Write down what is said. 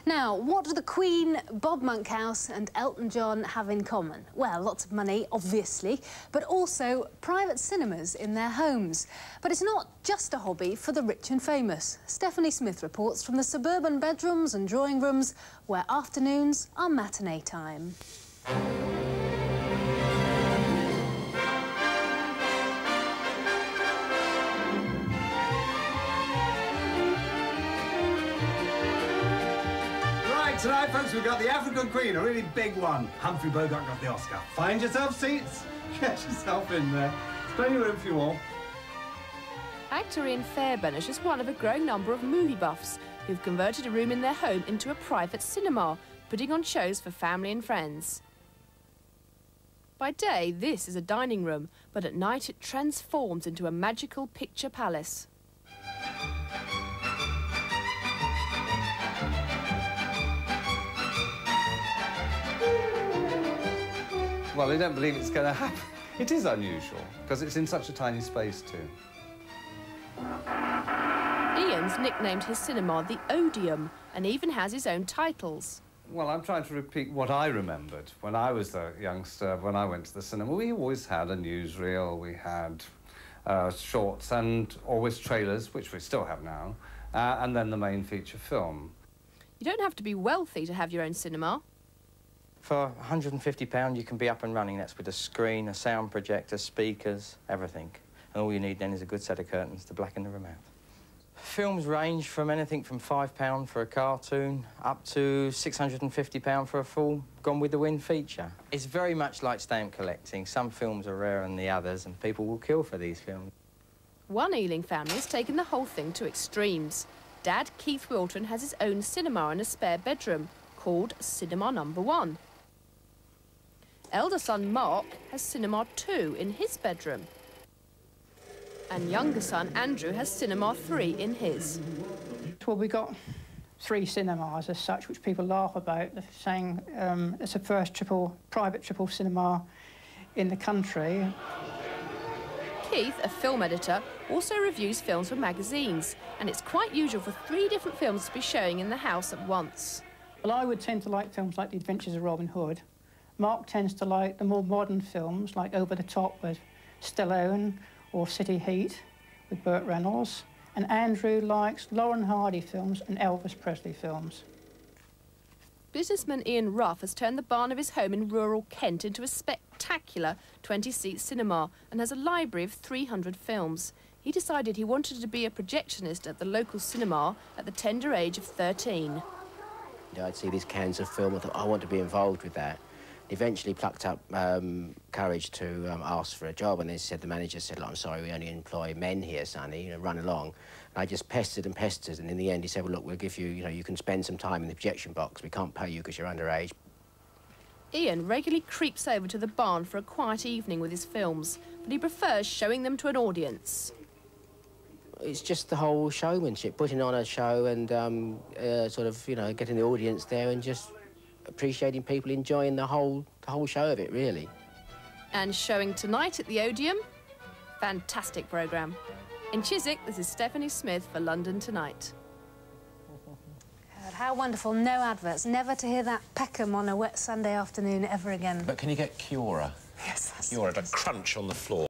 Now, what do the Queen, Bob Monkhouse and Elton John have in common? Well, lots of money, obviously, but also private cinemas in their homes. But it's not just a hobby for the rich and famous. Stephanie Smith reports from the suburban bedrooms and drawing rooms where afternoons are matinee time. Tonight, folks, we've got the African Queen, a really big one. Humphrey Bogart got the Oscar. Find yourself seats. Get yourself in there. There's plenty of room for you all. Actor Ian Fairbairn is just one of a growing number of movie buffs who've converted a room in their home into a private cinema, putting on shows for family and friends. By day, this is a dining room, but at night it transforms into a magical picture palace. Well, I don't believe it's going to happen. It is unusual, because it's in such a tiny space, too. Ian's nicknamed his cinema the Odeum, and even has his own titles. Well, I'm trying to repeat what I remembered when I was a youngster, when I went to the cinema. We always had a newsreel, we had shorts and always trailers, which we still have now, and then the main feature film. You don't have to be wealthy to have your own cinema. For £150 you can be up and running. That's with a screen, a sound projector, speakers, everything. And all you need then is a good set of curtains to blacken the room out. Films range from anything from £5 for a cartoon up to £650 for a full Gone with the Wind feature. It's very much like stamp collecting. Some films are rarer than the others and people will kill for these films. One Ealing family has taken the whole thing to extremes. Dad, Keith Wilton, has his own cinema in a spare bedroom called Cinema Number 1. Elder son Mark has Cinema 2 in his bedroom. And younger son Andrew has Cinema 3 in his. Well, we got 3 cinemas as such, which people laugh about. They're saying it's the first private triple cinema in the country. Keith, a film editor, also reviews films for magazines, and it's quite usual for 3 different films to be showing in the house at once. Well, I would tend to like films like The Adventures of Robin Hood. Mark tends to like the more modern films, like Over the Top with Stallone or City Heat with Burt Reynolds. And Andrew likes Lauren Hardy films and Elvis Presley films. Businessman Ian Ruff has turned the barn of his home in rural Kent into a spectacular 20-seat cinema and has a library of 300 films. He decided he wanted to be a projectionist at the local cinema at the tender age of 13. I'd see these cans of film, I thought, I want to be involved with that. Eventually plucked up courage to ask for a job, and the manager said, I'm sorry, we only employ men here, sonny, run along. And I just pestered and pestered, and in the end he said, well, look, we'll give you, you can spend some time in the projection box. We can't pay you because you're underage. Ian regularly creeps over to the barn for a quiet evening with his films, but he prefers showing them to an audience. It's just the whole showmanship, putting on a show and sort of, getting the audience there and just appreciating people enjoying the whole show of it, really. And showing tonight at the Odeum, fantastic programme. In Chiswick, this is Stephanie Smith for London Tonight. God, how wonderful, no adverts, never to hear that Peckham on a wet Sunday afternoon ever again. But can you get Kiora? Yes, that's Kiora, to crunch on the floor.